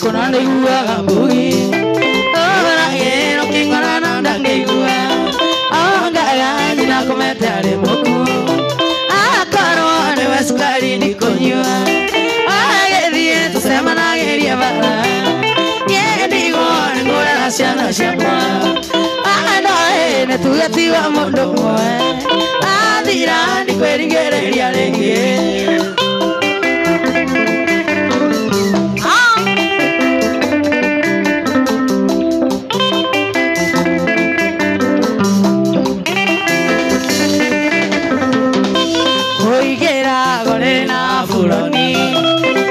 kuna ndigua gambugi ora gero kingora na ndigua anga jina komete ale moku akaro ne waskari nikonywa agethie tusema na geria bara yendigo ngora ciana ciakwa ane tugatiwa mundu mwe athira ndikwerigereria ringi oigera gore na fulani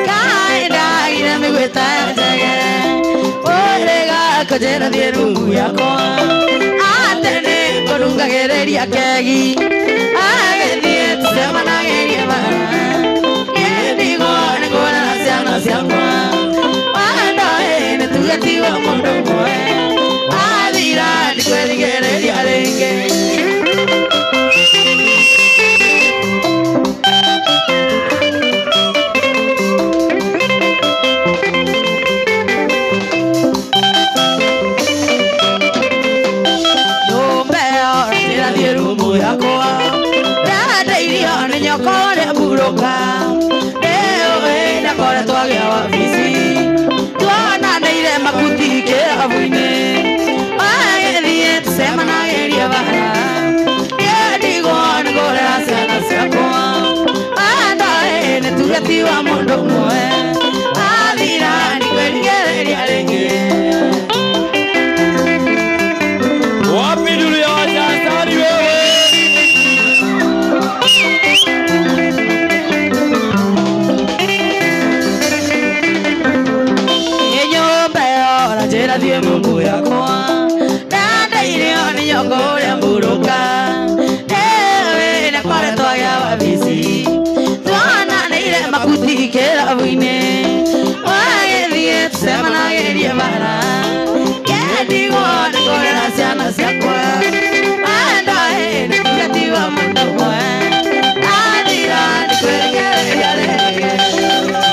kaenda ire migweta jege orega kojera dieru yako atene korunga gereria kegi agethie tusema na geria bara yendigo ngora ciana ciakwa wanda ene tugatiwa mundu mwe athira ndikwerigereria ringi kore buroka leo enda kore twagia wabisi twana neire makuti ke abuine agethie tusema na geria bara yendigo ngore ciana ciakwa anda ene tugatiwa mundu mwe athira ndikwerigereria ringi wapi dunia wajasari wewe die mungu yakwa dada ile oni yokore mburuka ewe na kore twagia wabisi twana neire makuti kera buine wagethie tusema na geria bara yendigo ngore ciana ciakwa anda ene tugatiwa mundu mwe athira ndikwerigereria ringi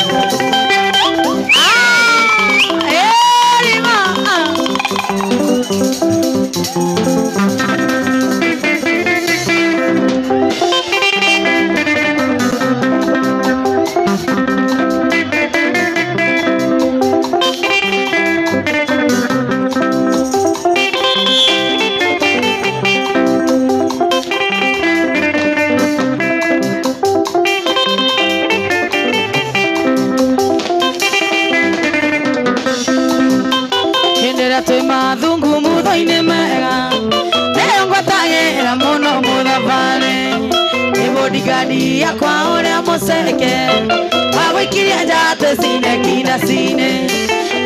madhungu muthoine mega leo ngwatagera muno muthabane ni bodigadi yakwa uria museke wagwikiria njate cine kina cine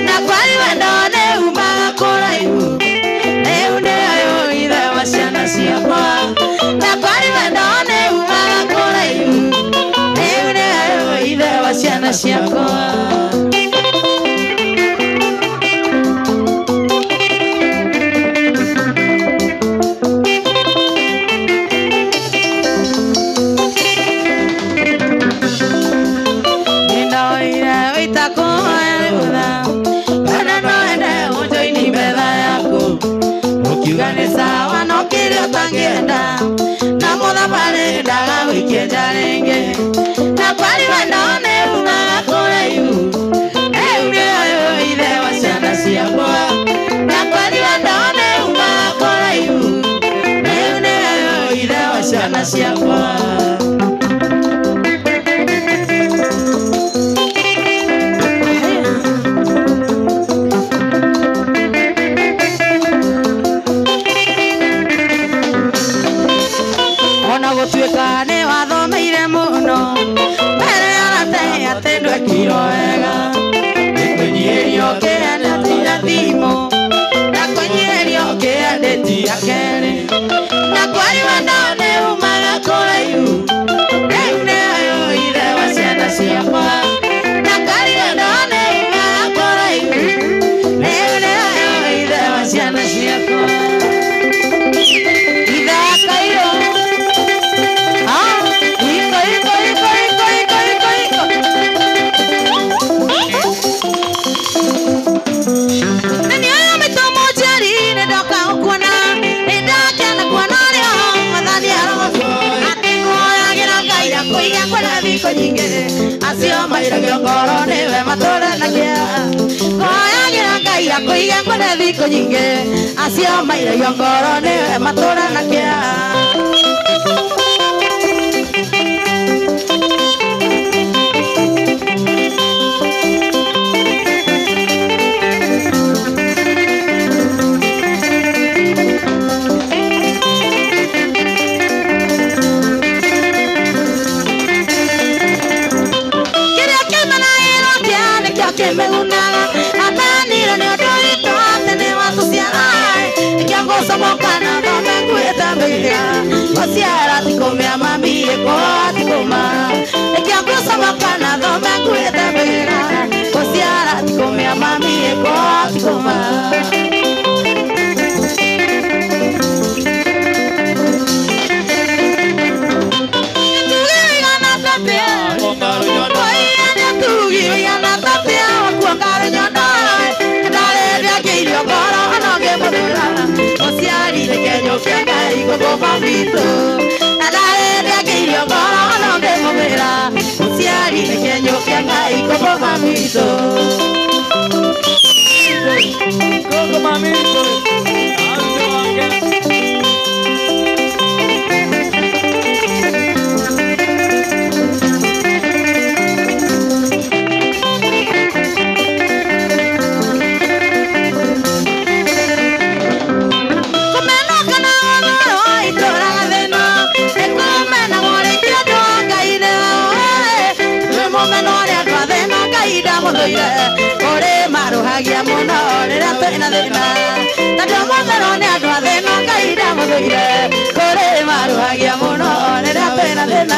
na kwari wendone umaga kuraihu riu nĩyo ithe wa ciana ciakwa na kwari wendone umaga kuraihu riu nĩyo ithe wa ciana ciakwa sawa no kile tangienda na moda pale ndaga wikienda renge na kwali wanaone una kore ya kuiga kone thiko nyinge acio maire ngoro ni matura na kia me gunaga atanira ni odoi toate ne wasusiara ikiango somokana no me kueta bega wasiara tikomea mami eko tikoma ikiango somokana no me kueta bega wasiara tikomea mami eko tikoma Mamito, adare que yo no me moverá, si ari pequeño que hay como mamito. Como mamito, ore maruhagia muno rira twina thina tando muthero ni andu athina kaida muthuire ore maruhagia muno rira twina thina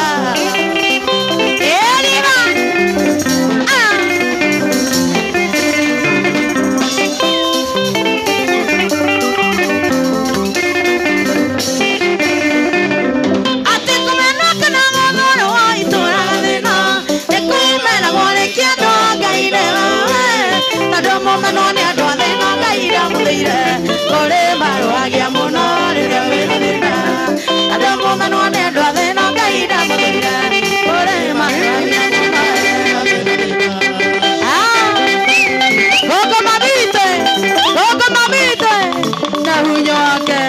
ore maruhagia muno rira twina thina tando muthero ni andu athina kaida muthuire ore maruhagia muno Gogo mamite na hunyo wake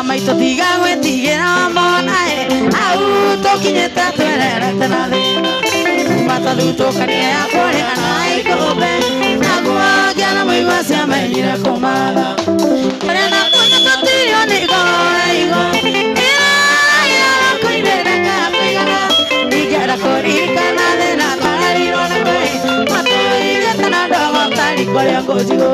maito tiga we tigera mona au tokinyeta twerera tena thina mata duto kania kore anai kobe agwa gana mwiwa cia menyire kumala kore na kunya totio ni goigo ya koirera ka pegana igara korika na thina kariro na we mato igeta na dogo tari kore kojigo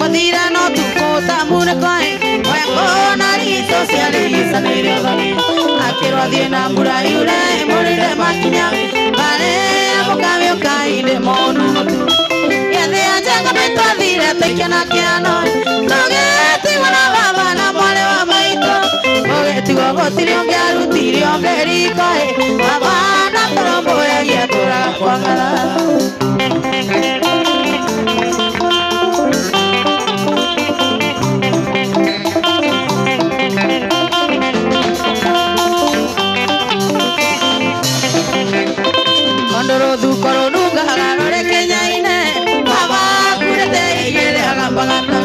Madira no tu kota mure koi oya kona rito sialisa nere vani akero adiena mura yure morire makinya vale mokavio kaide monu tu ya de ajanga beto adire tekena kiano togeti wana baba na mole wa maito togeti gogo tirio garu tirio beriko baba na trombo ya yatura kwangala Koro nuga garore Kenya ine baba kurete igere agambagata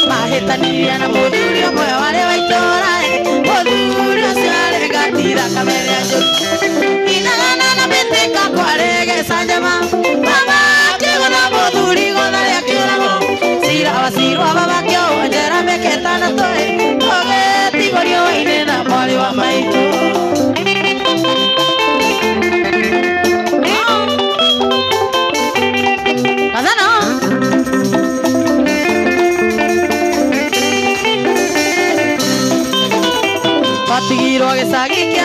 mahetaniria na mudurio mwe wale waitora mudurio siare gatira kamera jo inagana na beteka kwarege sanja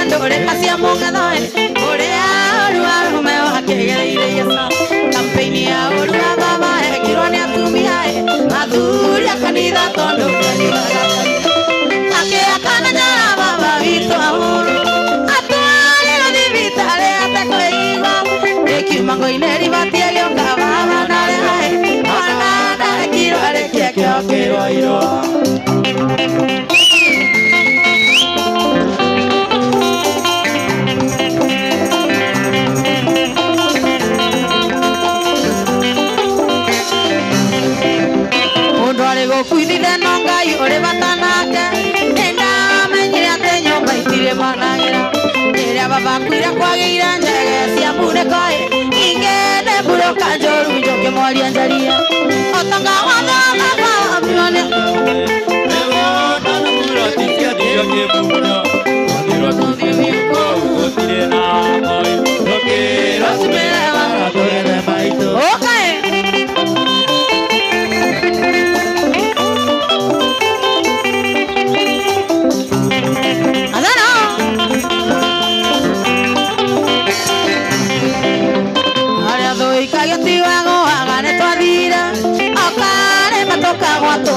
ndore kacia mungathoe uria urua rume wakegereire Yesu kampeni ya urua baba ekirwo ni atumia athuri a kanitha tondu akiakana nyara baba witũ ahuru atwarĩrwo thibitarĩ atekũigua ĩkiumango-inĩ ribatie gĩũka baba narehae ona ndarekirwo arĩkie kĩo kĩrũirwo kuithithe no Ngai ũrĩ bata nake nĩndamenyire atĩ nyũmba itirĩ managĩra rĩrĩa baba akuire kwagĩire njege cia mbunĩko ingĩende mburũka njũru njũkĩmoria njarie ũtonga wothe wa baba mione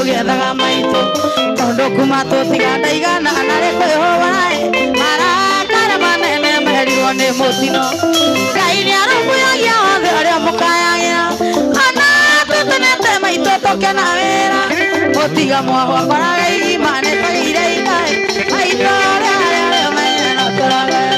tũgĩethaga maitũ tondũ kuma tũtiganda igana narĩ kwĩhũbaĩ marakara manene merirwo nĩ mũtino Ngai nĩarũmbũyagia othe arĩa mũkayagĩra ona tũtenete maitũ tũkena wĩra mũtiga mwahwa koraga igima nĩtagĩire igai maitũ ũrĩa arĩa menye no tũragene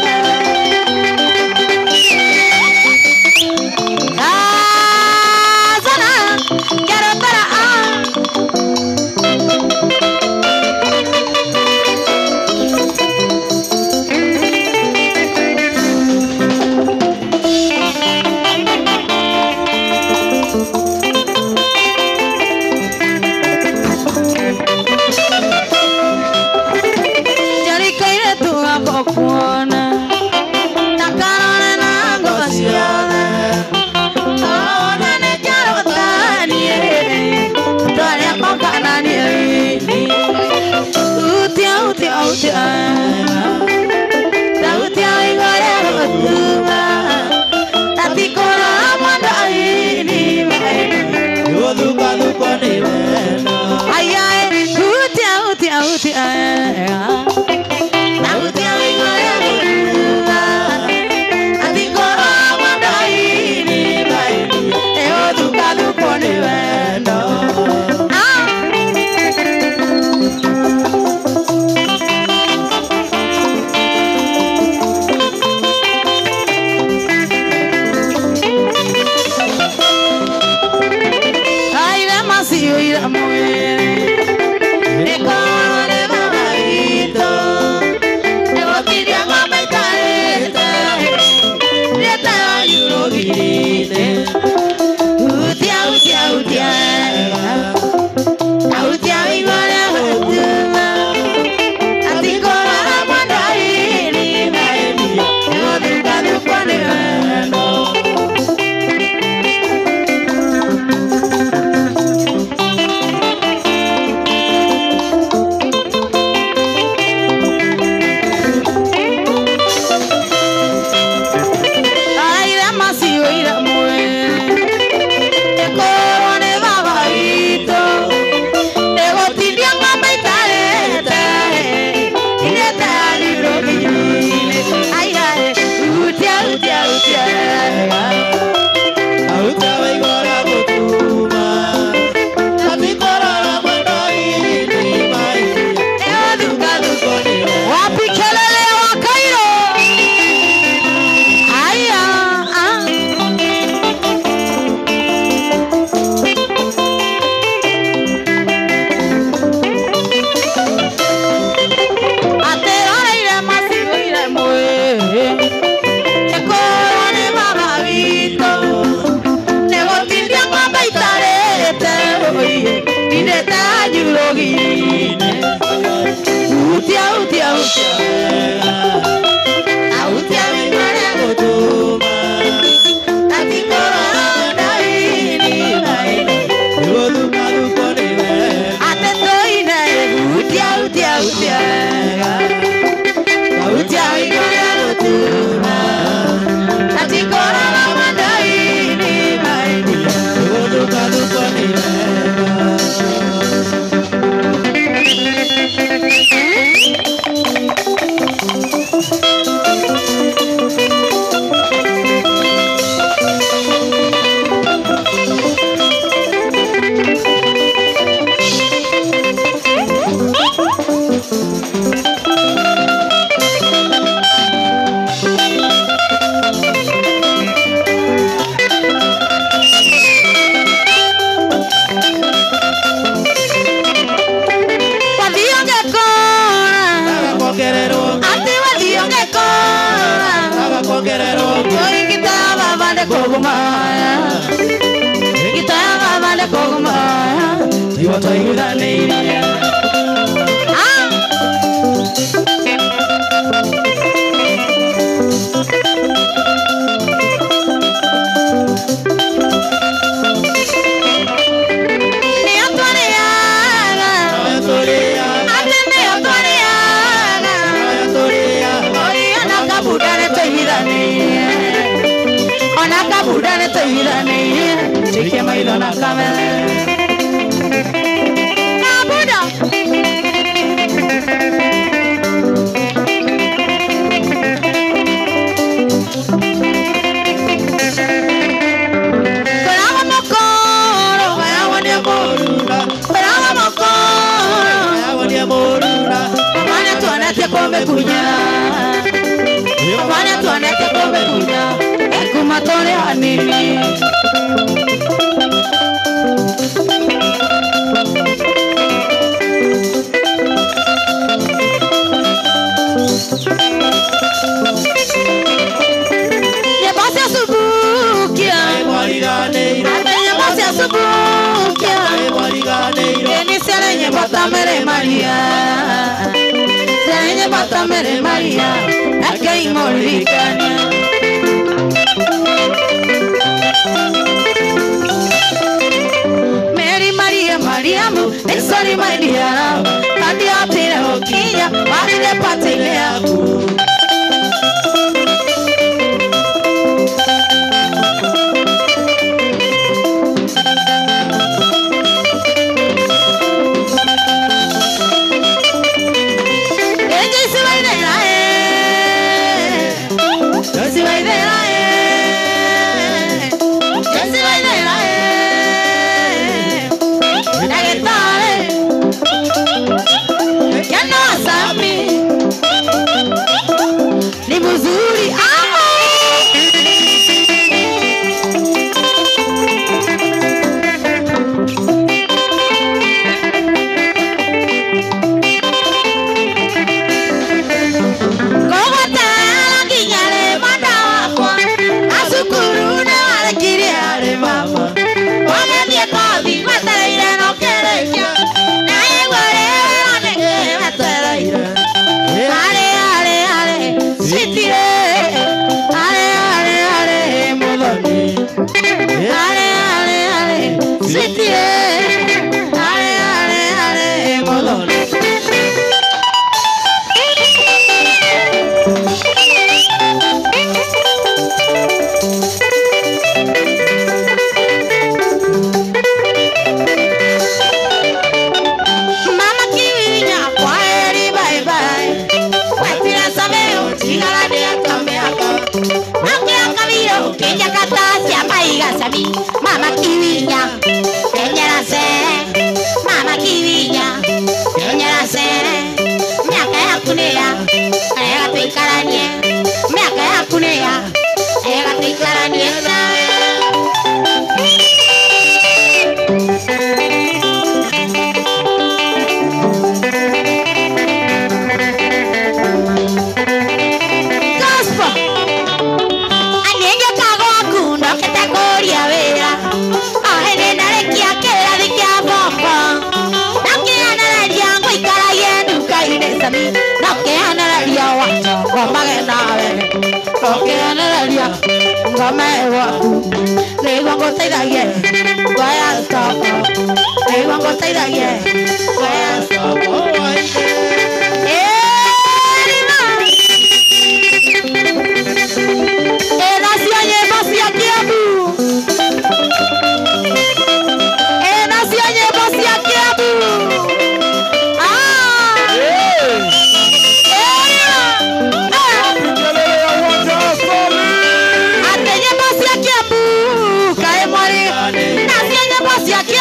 Sauti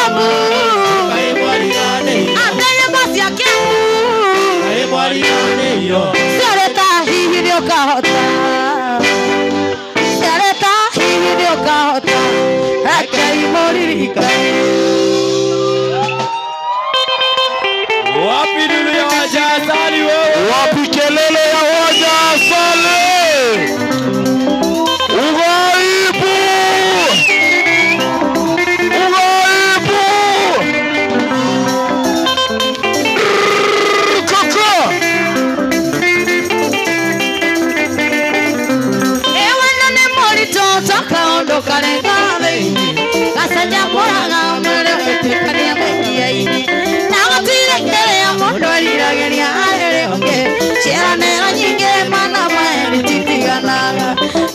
Kiambu Atenya macia Kiambu Sereta hihi nĩ ũkahota Sereta hihi nĩ ũkahota Rekei mũririkane Wapi nuru ya wajazali wewe? Wapi kelele ya wajazali? Ugaibu! Ugaibu! Kaka! Ewe nane morito toka ondoka lengawe Kasanya moraga mwere wetekania mengia ini Nagotire kere ya mondo alirageria arere onge Cheranera nyinge mana maeri titiganaga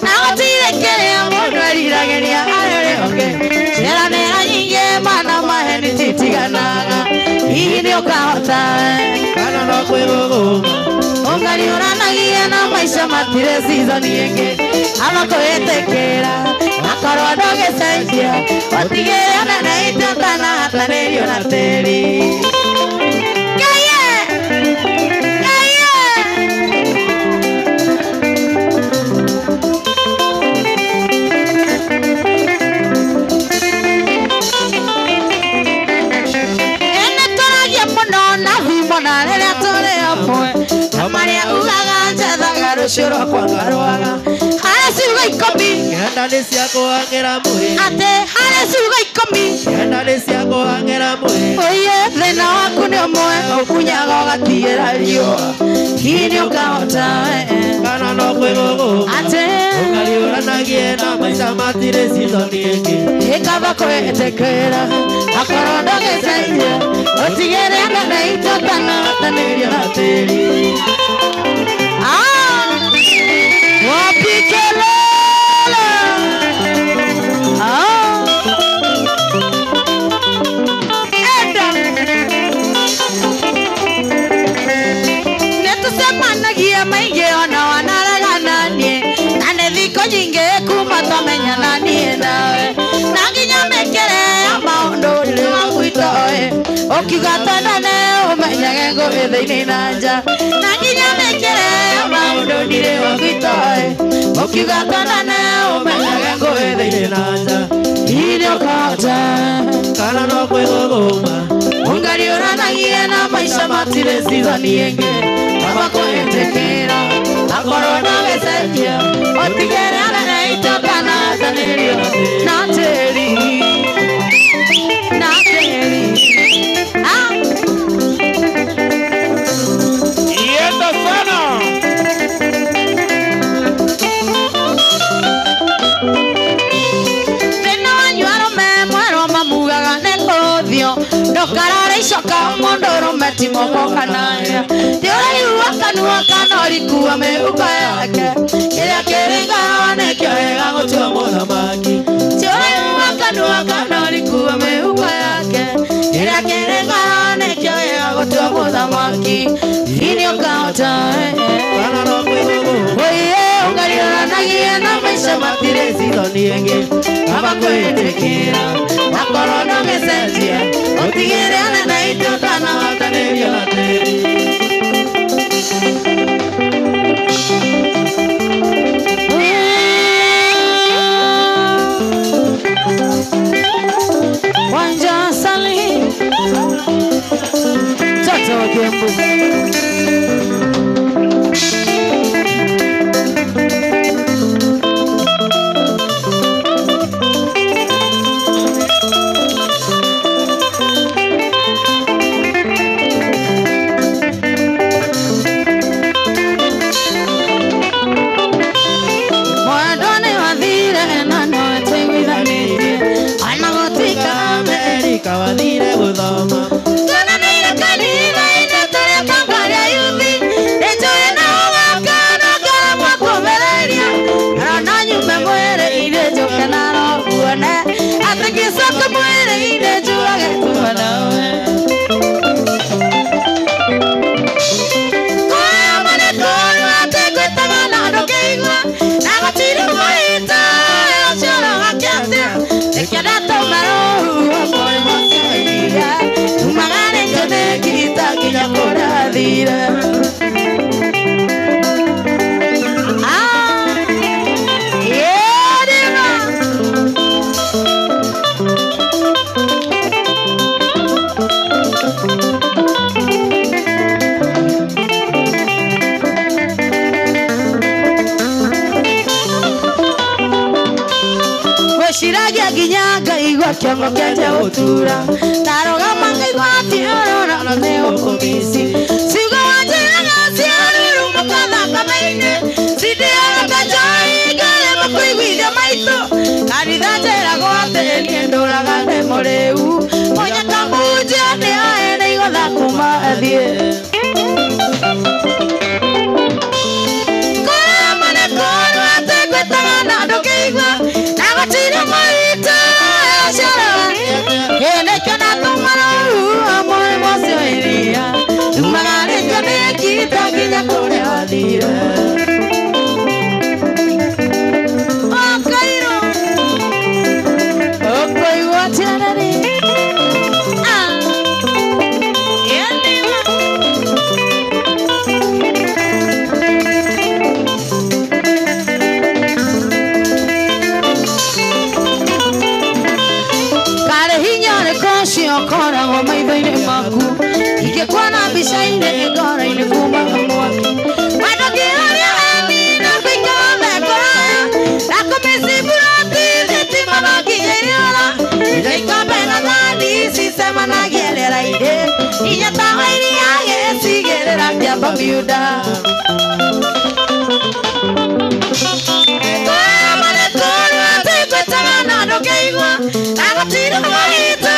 Nagotire kere ya mondo alirageria arere onge Cheranera nyinge mana maeri titiganaga Hihi nĩ ũkahota Kana no kwĩgũgũma Ũngariũranagia na maica matirĩ season ĩngĩ Ama kwĩĩtĩkĩra Akorwo ndũgĩcenjia Ũtigĩre onene itũkana hatanĩrio na tĩri Ngaiye! Ngaiye! Ene tũragia mũno na thimo na rĩrĩa tũrĩ amwe Na marĩa ugaga njethaga rũciũ rwakwa ngarwaga Harĩ ciugo ikũmi Kenda nĩ cia kũhang'ĩra mwĩrĩ Atĩ harĩ ciugo ikũmi Kenda nĩ cia kũhang'ĩra mwĩrĩ Oye thĩna waku nĩ ũmwe ũkunyaga ũgatigĩra riũa Hihi nĩ ũkahota Kana no kwĩgũgũma Atĩ Ũngariũranagie na maica matirĩ season ĩngĩ ĩkamba kwĩĩtĩkĩra Akorwo ndũgĩcenjia Ũtigĩre onene itũkana hatanĩrio na tĩri Wapi kelele Enda Nĩtũcemanagia maingĩ ona wanaregananie Na nĩ thikũ nyingĩ kuma twamenyana niĩ nawe Na nginya mĩkĩre ya maũndũ nĩ wagwitoĩ Ũkiuga twendane ũmenyage ngũĩ thĩinĩ na nja Na nginya mĩkĩre ya maũndũ ndirĩ wagwitoĩ Ũkiuga twendane ũmenyage ngũĩ thĩinĩ na nja Hihi nĩ ũkahota Kana no kwĩgũgũma Ũngariũranagia na maica matirĩ season ĩngĩ Kaba kwĩĩtĩkĩra Akorwo ndũgĩcenjia Ũtigĩre onene itũkana hatanĩrio na tĩri Na tĩri Ienda sana Thĩna wanyu arũme mwerũ mamugaga nĩ kũrũthio Ndũkarare icoka mũndũ ũrũme ti moko kanaya Ti ũraihu wa kanua kana ũriku wa mĩhuko yake Kĩrĩa kĩrĩngana nĩkĩo wega gũtua mũthamaki Ti ũraihu wa kanua kana ũriku wa mĩhuko yake Kĩrĩa kĩrĩngana nĩkĩo wega gũtua mũthamaki Hihi nĩ ũkahota Kana no kwĩgũgũma Oye ũngariũranagia na maica matirĩ season ĩngĩ Kaba kwĩĩtĩkĩra Akorwo ndũgĩcenjia Ũtigĩre onene itũkana hatanĩrio na tĩri Wanja Sali Toto wa Kiambu Kawathire gũthoma Twananĩire kanitha-inĩ tũrĩ kambarĩa yuthi Nĩnjũĩ na ũgakana ngaramwa kũmĩrĩria Arona nyume mwĩrĩ-inĩ njũke na roguone Atĩ ngĩcoka mwĩrĩ-inĩ njũrage kuma nawe Kũrĩa manĩkũru atĩ ngwĩtaga na ndũkĩigua Na gũtirĩ mũrita ũcio ũrogakĩatĩa Nĩkĩo ndatũma rũhuho kũrĩ mũciĩ kiongo kenje utura taroga mangaigwa tiorora no neo komisi sigo wajira siaru mukatha kamaine sidiara kajai gale makuigwithia maito kanitha njera gwate niendoraga ndemoreu monya kamujia ni aene igotha kuma athie Kora wa maitho-inĩ maku ingĩkuona mbica-inĩ ngoro-inĩ kuma mwaki wendo ngĩoria wemi na kũingĩra mekora na kũmĩcimbũrati thitima no ngĩgĩrĩra ikombe na thani cicemanagia rĩera-inĩ inya tawa iria gĩcigĩrĩra kĩamba miunda koya marĩkũrwo atĩ ngwĩtaga na ndũngĩigua na gũtirĩ maita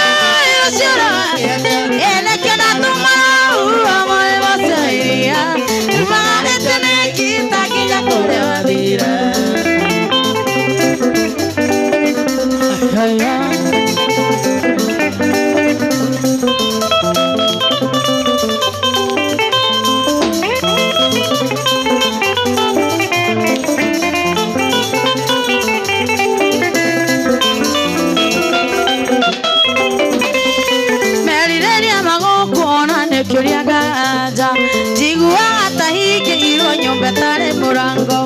murango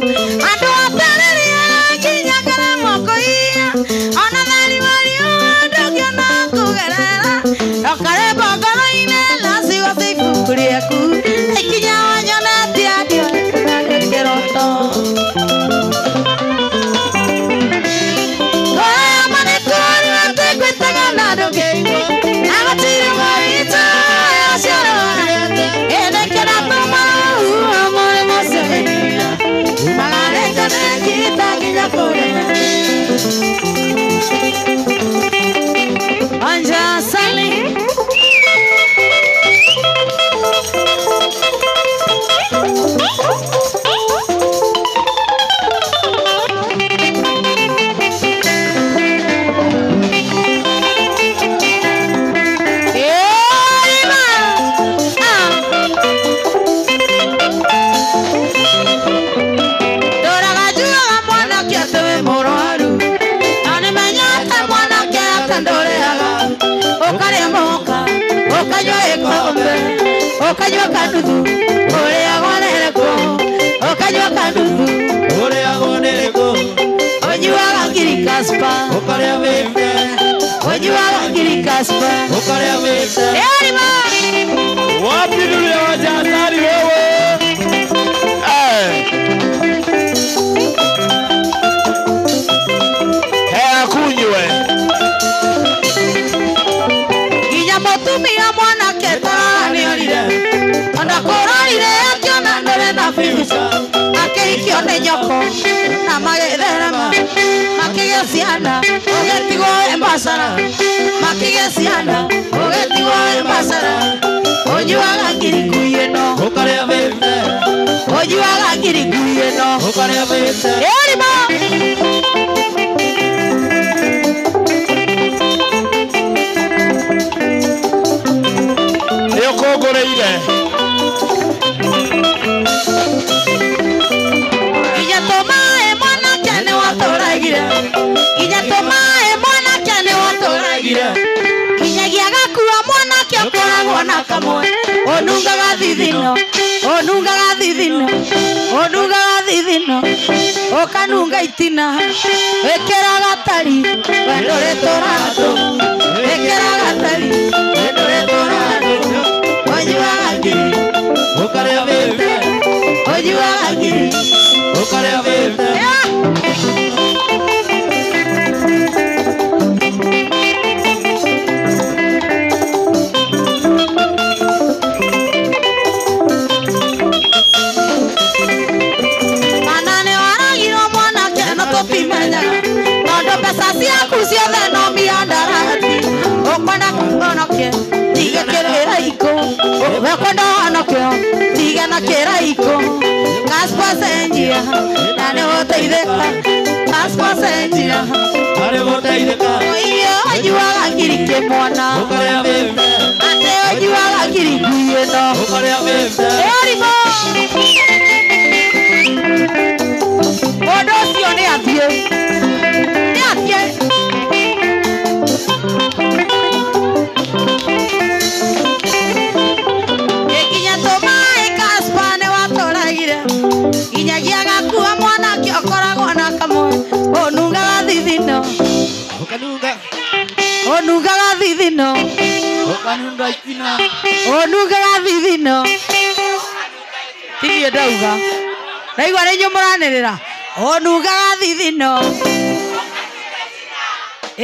ando atariria kinyagara moko iya ona nari mario ndogiona kugerera okare bogoroine lasigo sifukuriaku ikinya wanyona tiadio keroto oya mane kori ate kwetaga nado gengo agatiri marita yashara ene kera toma amore mose Anja Sally Okanywa kanuthu uria gonereko okanywa kanuthu uria gonereko onyuaga ngiri kaspa okaria wembe onyuaga ngiri kaspa okaria wembe yarima wapi nuru ya wajasari wewe kunywe inya motumia mwana ketani orire onda kororire akiona ndore na fiusa akeikio ne nyoko na magetherema makigesiana ogetigo embasara makigesiana ogetigo embasara onyuaga ngiri kuyeno okaria bembe onyuaga ngiri kuyeno okaria bembe yarima yokogoreire ijatomae mwana kene watoragire ijatomae mwana kene watoragire kinyagiaga kuwa mwana kiokoragwo na kamwe onungaga thithino onungaga thithino onungaga thithino okanunga itina wekeraga tari wendore torado wekeraga tari wendore torado onyuaga ngiri okaria bembe onyuaga ngiri okaria bembe onoke tiga kerera iko wekondo onoke tiga na kera iko kaspa senjia nane woteideka kaspa senjia nane woteideka oyo ajuaga kirike mwana ukaria bembe ate ajuaga kirikuye no ukaria bembe eribo odo sio ne atie Onuga gathithino okanunda ikina onuga gathithino tithie ndauga naigua nĩ inyuĩ mũranĩrĩra onuga gathithino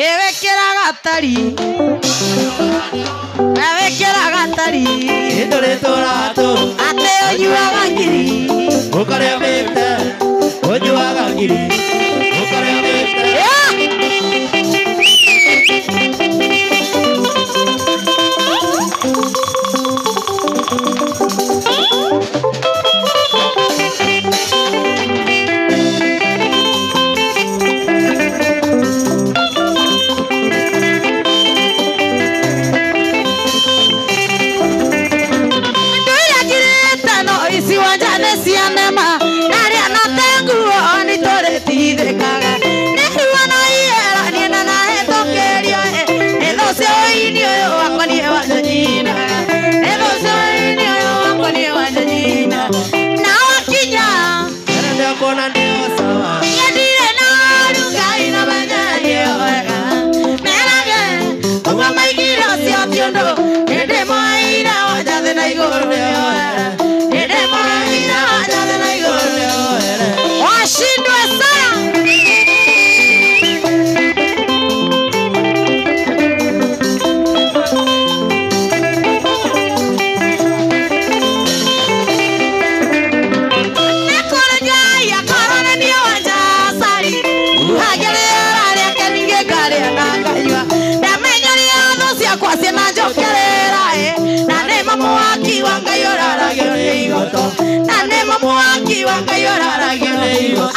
ĩwĩkĩra gatari ĩwĩkĩra gatari ĩtũrĩtũratũ atĩ ũnyuaga ngiri ũkarĩa mĩte ũnyuaga ngiri ũkarĩa mĩte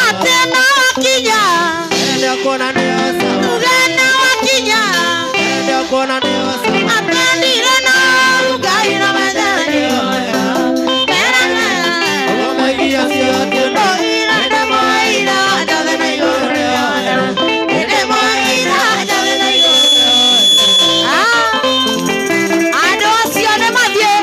atena wakinya ende kona nyosa ugana wakinya ende kona nyosa atendire na ugai na mazani perana omagia siote no ina de moira jade na yore ene moira jade na yore ado sione madie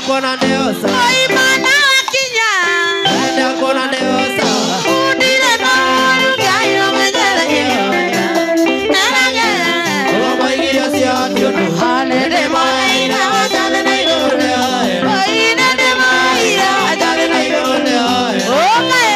kona neosa oi mana wakinya ende kona neosa udile no gai no mejere narage o mai girio sia tiono hale de mai na jale na yore oi ne de mai na jale na yore okay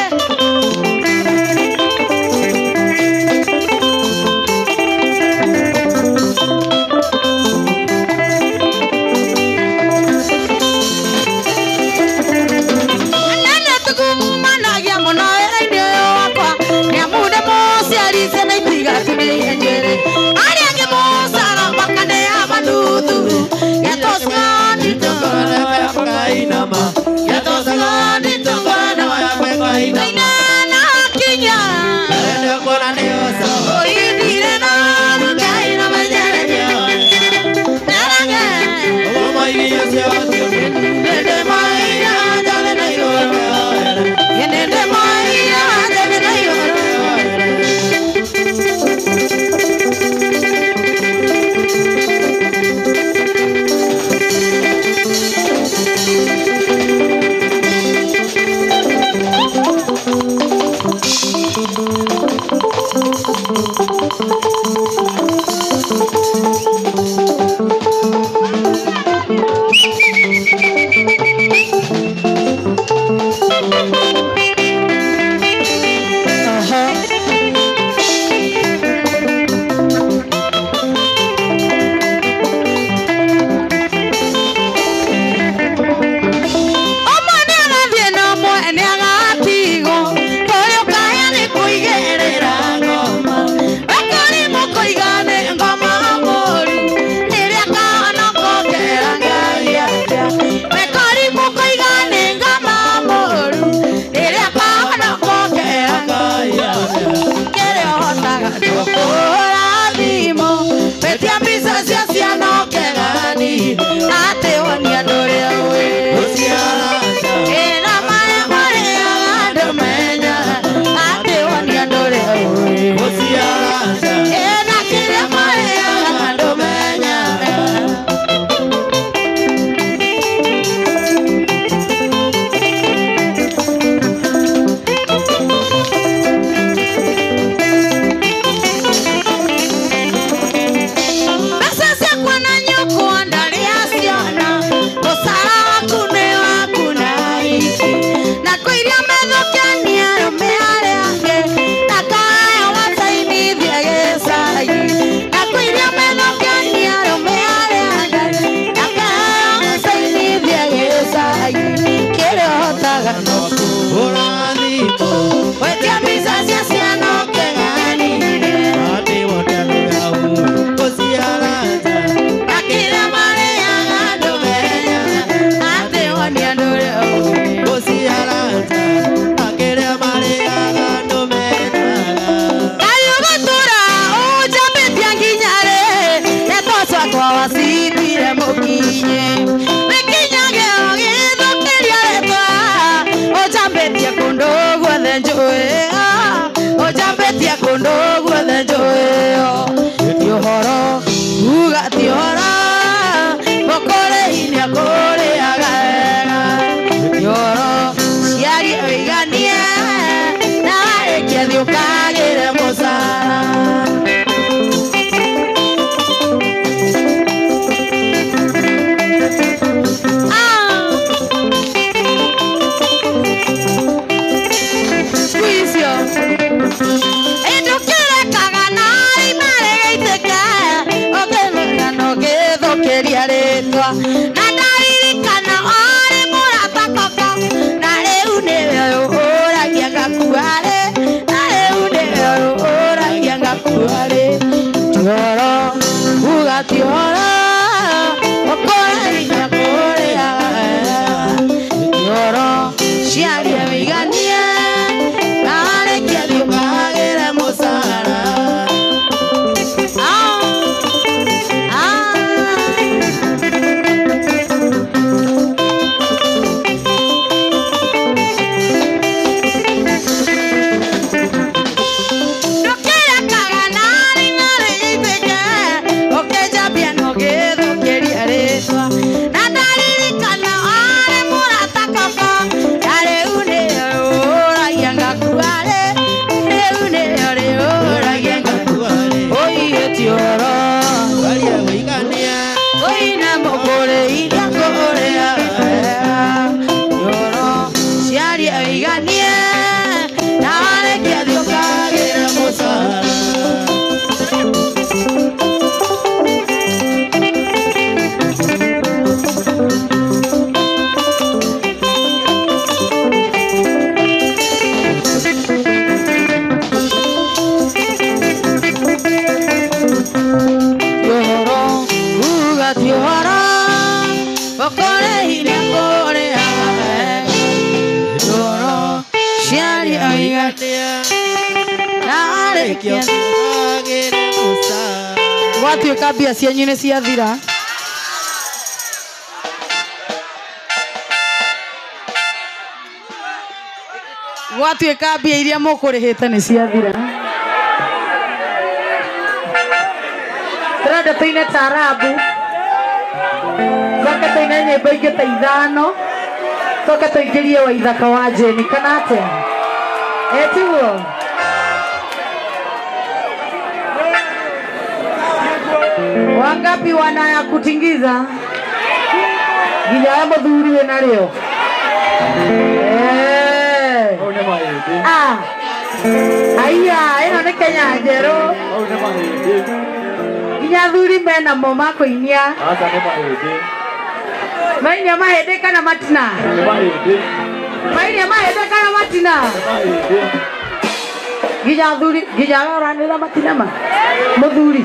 rĩtwa na ndaririkana arĩ mũrata koko na rĩu nĩwe ũragia ngakuarĩ na rĩu nĩwe ũragia ngakuarĩ tioro uga tioro ũkũrĩria kũrĩaga tioro ciaria wĩigania na rĩkia thiũkagĩre mũcara gwatuĩka mbia cianyu nĩ ciathira gwatuĩka mbia iria mũkũrĩhĩte nĩ ciathira tũrenda tũine tarabu coke tũine nyĩmbo ingĩ ta ithano coke tũingĩrie Waithaka wa Jeni kana atĩa etiguo wangapi wana ya kutingiza ginya ya muthuri we narĩo aya ĩno nĩ Kenya njerũ ginya thuri mena mo makũinia mainia mahĩndĩ kana matina mainia mahĩndĩ kana matina ginya thuri ginya roranĩra matina ma muthuri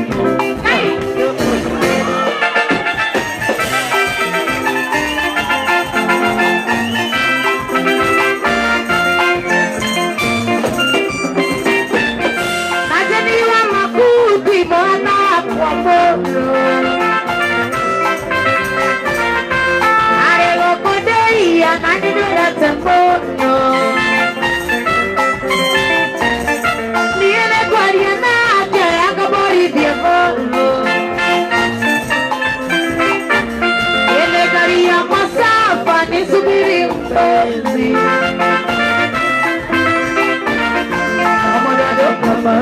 I'm Come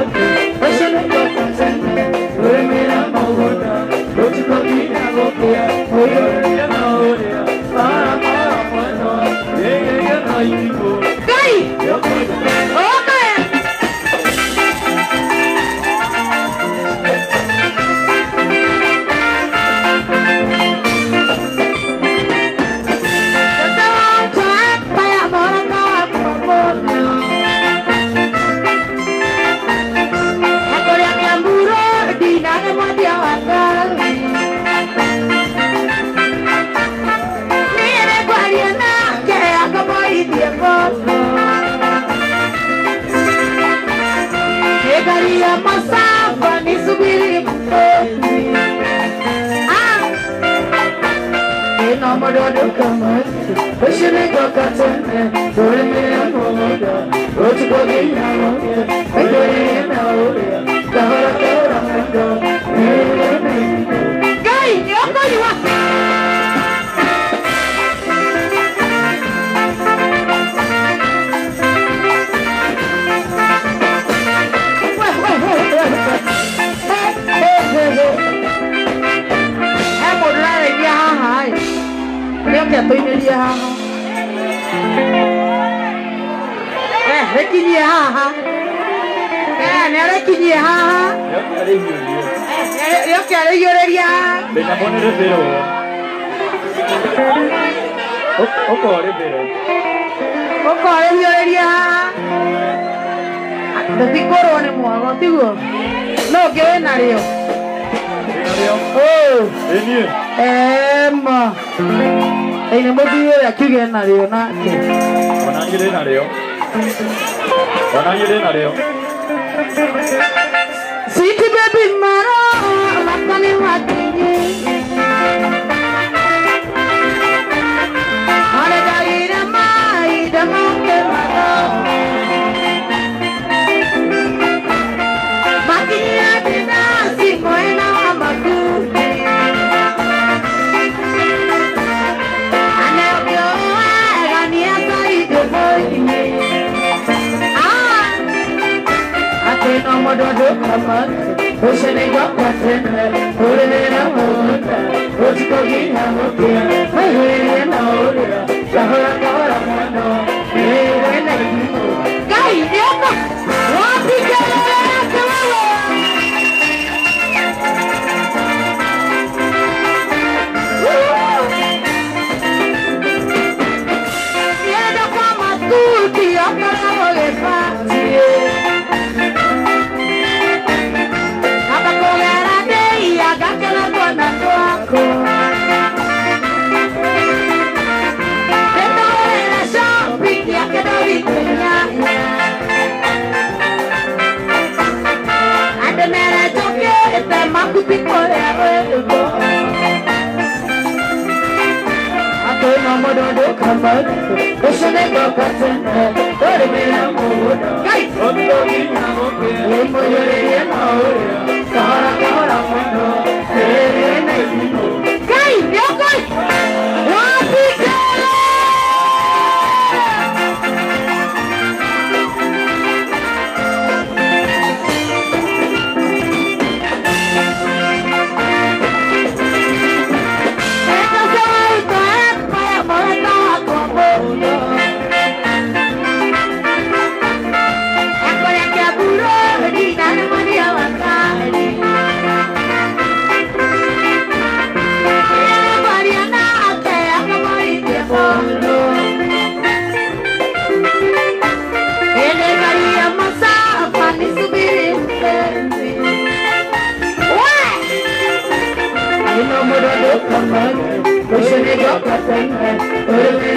on,